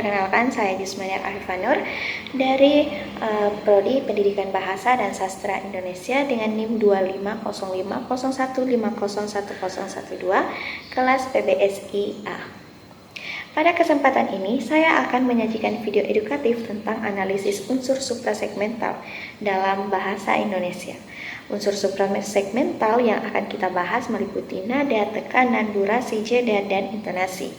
perkenalkan, saya Yusmaniar Arifanur dari Prodi Pendidikan Bahasa dan Sastra Indonesia dengan NIM 25050150101012 kelas PBSI A. Pada kesempatan ini, saya akan menyajikan video edukatif tentang analisis unsur suprasegmental dalam bahasa Indonesia. Unsur suprasegmental yang akan kita bahas meliputi nada, tekanan, durasi, jeda, dan intonasi.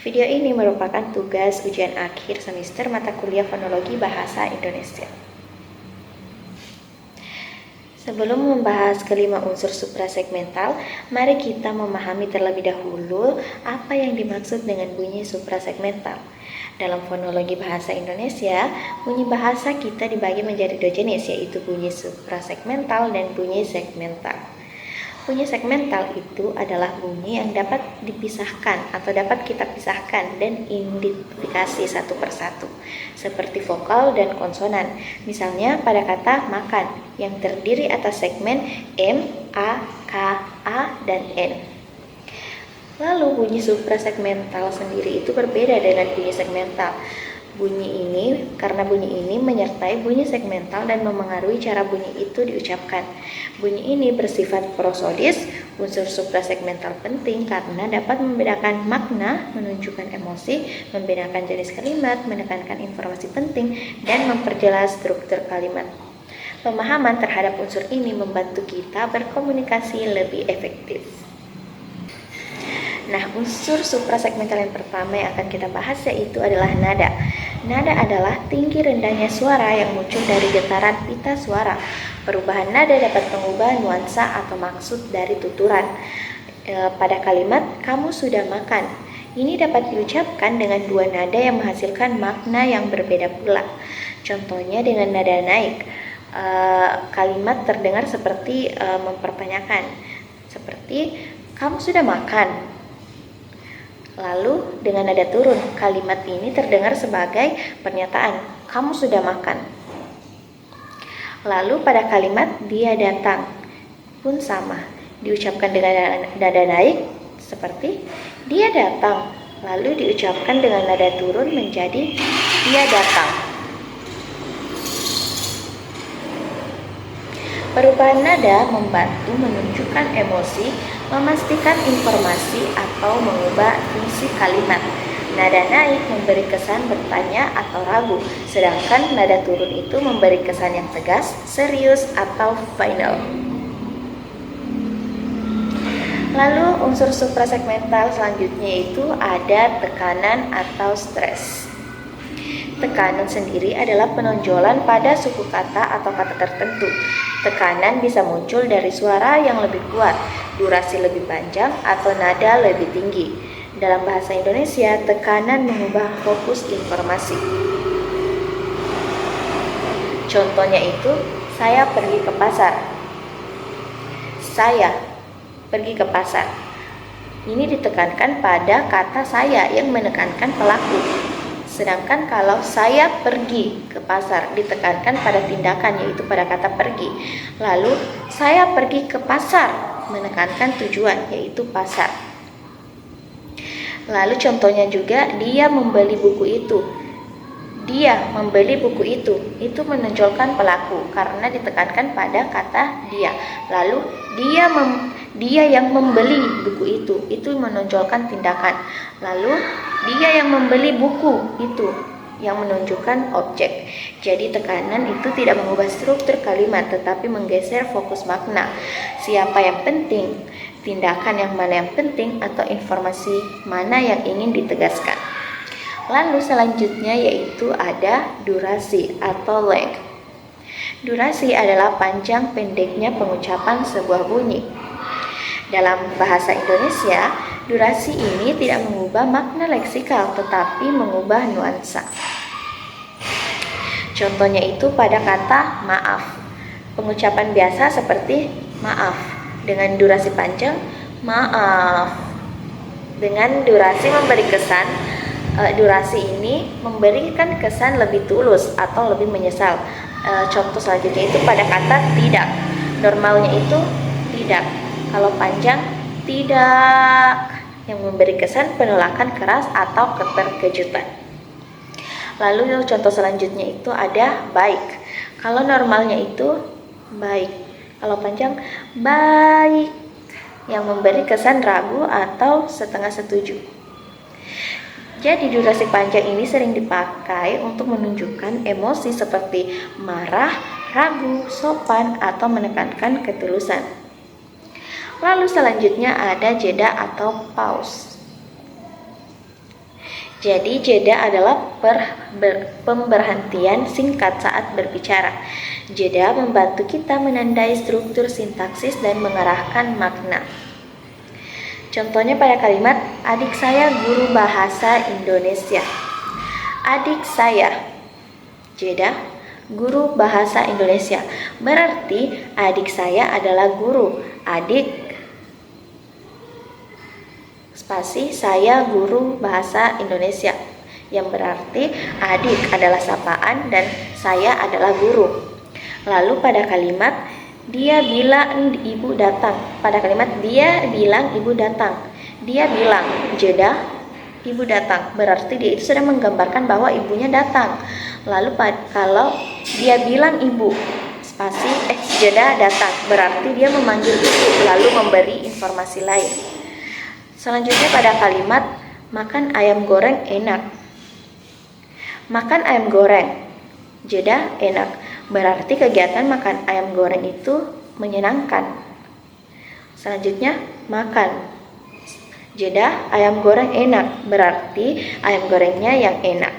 Video ini merupakan tugas ujian akhir semester mata kuliah Fonologi Bahasa Indonesia. Sebelum membahas kelima unsur suprasegmental, mari kita memahami terlebih dahulu apa yang dimaksud dengan bunyi suprasegmental. Dalam fonologi bahasa Indonesia, bunyi bahasa kita dibagi menjadi dua jenis, yaitu bunyi suprasegmental dan bunyi segmental. Bunyi segmental itu adalah bunyi yang dapat dipisahkan atau dapat kita pisahkan dan identifikasi satu persatu, seperti vokal dan konsonan. Misalnya pada kata makan yang terdiri atas segmen M, A, K, A, dan N. Lalu bunyi suprasegmental sendiri itu berbeda dengan bunyi segmental. Karena bunyi ini menyertai bunyi segmental dan memengaruhi cara bunyi itu diucapkan. Bunyi ini bersifat prosodis. Unsur suprasegmental penting karena dapat membedakan makna, menunjukkan emosi, membedakan jenis kalimat, menekankan informasi penting, dan memperjelas struktur kalimat. Pemahaman terhadap unsur ini membantu kita berkomunikasi lebih efektif. Nah, unsur suprasegmental yang pertama yang akan kita bahas yaitu adalah nada. Nada adalah tinggi rendahnya suara yang muncul dari getaran pita suara. Perubahan nada dapat mengubah nuansa atau maksud dari tuturan. Pada kalimat, kamu sudah makan. Ini dapat diucapkan dengan dua nada yang menghasilkan makna yang berbeda pula. Contohnya dengan nada naik. Kalimat terdengar seperti mempertanyakan. Seperti, kamu sudah makan. Lalu dengan nada turun, kalimat ini terdengar sebagai pernyataan, kamu sudah makan. Lalu pada kalimat dia datang pun sama, diucapkan dengan nada naik seperti dia datang, lalu diucapkan dengan nada turun menjadi dia datang. Perubahan nada membantu menunjukkan emosi, memastikan informasi, atau mengubah fungsi kalimat. Nada naik memberi kesan bertanya atau ragu, sedangkan nada turun itu memberi kesan yang tegas, serius, atau final. Lalu unsur suprasegmental selanjutnya itu ada tekanan atau stres. Tekanan sendiri adalah penonjolan pada suku kata atau kata tertentu. Tekanan bisa muncul dari suara yang lebih kuat, durasi lebih panjang, atau nada lebih tinggi. Dalam bahasa Indonesia, tekanan mengubah fokus informasi. Contohnya itu, saya pergi ke pasar. Saya pergi ke pasar. Ini ditekankan pada kata saya yang menekankan pelaku. Sedangkan kalau saya pergi ke pasar ditekankan pada tindakan, yaitu pada kata pergi. Lalu saya pergi ke pasar menekankan tujuan, yaitu pasar. Lalu contohnya juga dia membeli buku itu. Dia membeli buku itu menonjolkan pelaku karena ditekankan pada kata dia. Lalu dia yang membeli buku itu menonjolkan tindakan. Lalu dia yang membeli buku itu yang menunjukkan objek. Jadi tekanan itu tidak mengubah struktur kalimat tetapi menggeser fokus makna. Siapa yang penting, tindakan yang mana yang penting, atau informasi mana yang ingin ditegaskan. Lalu selanjutnya yaitu ada durasi atau length. Durasi adalah panjang pendeknya pengucapan sebuah bunyi. Dalam bahasa Indonesia, durasi ini tidak mengubah makna leksikal tetapi mengubah nuansa. Contohnya itu pada kata maaf. Pengucapan biasa seperti maaf dengan durasi panjang, maaf. Dengan durasi memberi kesan, durasi ini memberikan kesan lebih tulus atau lebih menyesal. Contoh selanjutnya itu pada kata tidak. Normalnya itu tidak. Kalau panjang, tidak, yang memberi kesan penolakan keras atau keterkejutan. Lalu contoh selanjutnya itu ada baik. Kalau normalnya itu baik, kalau panjang baik, yang memberi kesan ragu atau setengah setuju. Jadi durasi panjang ini sering dipakai untuk menunjukkan emosi seperti marah, ragu, sopan, atau menekankan ketulusan. Lalu selanjutnya ada jeda atau pause. Jadi jeda adalah pemberhentian singkat saat berbicara. Jeda membantu kita menandai struktur sintaksis dan mengarahkan makna. Contohnya pada kalimat, adik saya guru bahasa Indonesia. Adik saya, jeda, guru bahasa Indonesia. Berarti adik saya adalah guru. Adik, spasi, saya guru bahasa Indonesia. Yang berarti adik adalah sapaan dan saya adalah guru. Lalu pada kalimat, dia bilang ibu datang. Pada kalimat dia bilang ibu datang. Dia bilang, jeda, ibu datang. Berarti dia itu sudah menggambarkan bahwa ibunya datang. Lalu kalau dia bilang ibu, spasi, jeda datang. Berarti dia memanggil ibu lalu memberi informasi lain. Selanjutnya pada kalimat makan ayam goreng enak. Makan ayam goreng, jeda enak. Berarti kegiatan makan ayam goreng itu menyenangkan. Selanjutnya makan, jeda ayam goreng enak. Berarti ayam gorengnya yang enak.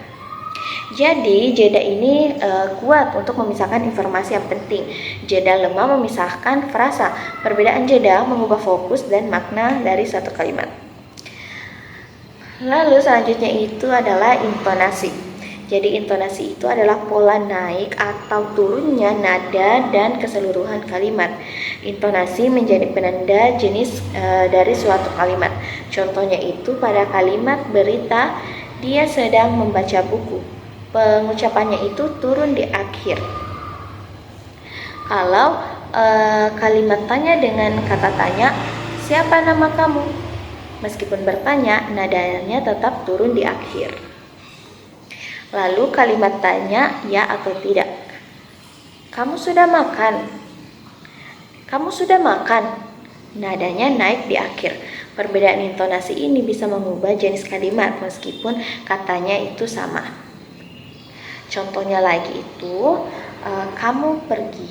Jadi jeda ini kuat untuk memisahkan informasi yang penting. Jeda lemah memisahkan frasa. Perbedaan jeda mengubah fokus dan makna dari satu kalimat. Lalu selanjutnya itu adalah intonasi. Jadi intonasi itu adalah pola naik atau turunnya nada dan keseluruhan kalimat. Intonasi menjadi penanda jenis dari suatu kalimat. Contohnya itu pada kalimat berita, dia sedang membaca buku. Pengucapannya itu turun di akhir. Kalau kalimat tanya dengan kata tanya, siapa nama kamu? Meskipun bertanya, nadanya tetap turun di akhir. Lalu kalimat tanya, ya atau tidak. Kamu sudah makan? Kamu sudah makan? Nadanya naik di akhir. Perbedaan intonasi ini bisa mengubah jenis kalimat meskipun katanya itu sama. Contohnya lagi itu, kamu pergi.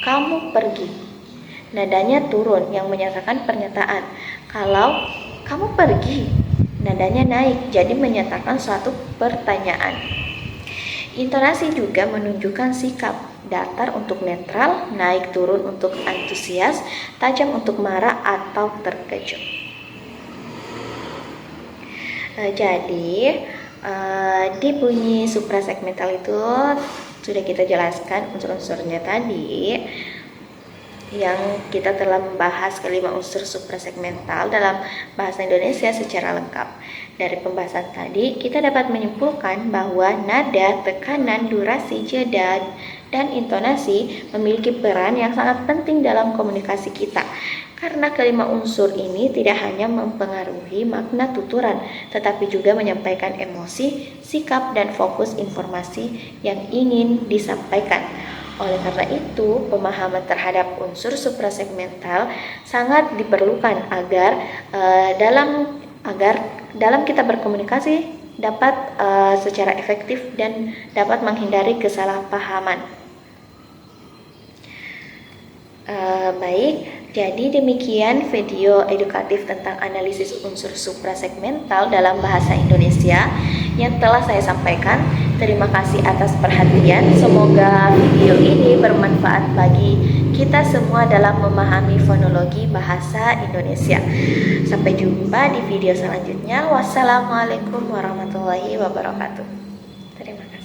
Kamu pergi. Nadanya turun yang menyatakan pernyataan. Kalau kamu pergi, nadanya naik jadi menyatakan suatu pertanyaan. Intonasi juga menunjukkan sikap. Datar untuk netral, naik turun untuk antusias, tajam untuk marah atau terkejut. Jadi di bunyi suprasegmental itu sudah kita jelaskan unsur-unsurnya tadi, yang kita telah membahas kelima unsur suprasegmental dalam bahasa Indonesia secara lengkap. Dari pembahasan tadi, kita dapat menyimpulkan bahwa nada, tekanan, durasi, jeda, dan intonasi memiliki peran yang sangat penting dalam komunikasi kita. Karena kelima unsur ini tidak hanya mempengaruhi makna tuturan, tetapi juga menyampaikan emosi, sikap, dan fokus informasi yang ingin disampaikan. Oleh karena itu, pemahaman terhadap unsur suprasegmental sangat diperlukan agar dalam kita berkomunikasi dapat secara efektif dan dapat menghindari kesalahpahaman. Baik, jadi demikian video edukatif tentang analisis unsur suprasegmental dalam bahasa Indonesia yang telah saya sampaikan. Terima kasih atas perhatian. Semoga video ini bermanfaat bagi kita semua dalam memahami fonologi bahasa Indonesia. Sampai jumpa di video selanjutnya. Wassalamualaikum warahmatullahi wabarakatuh. Terima kasih.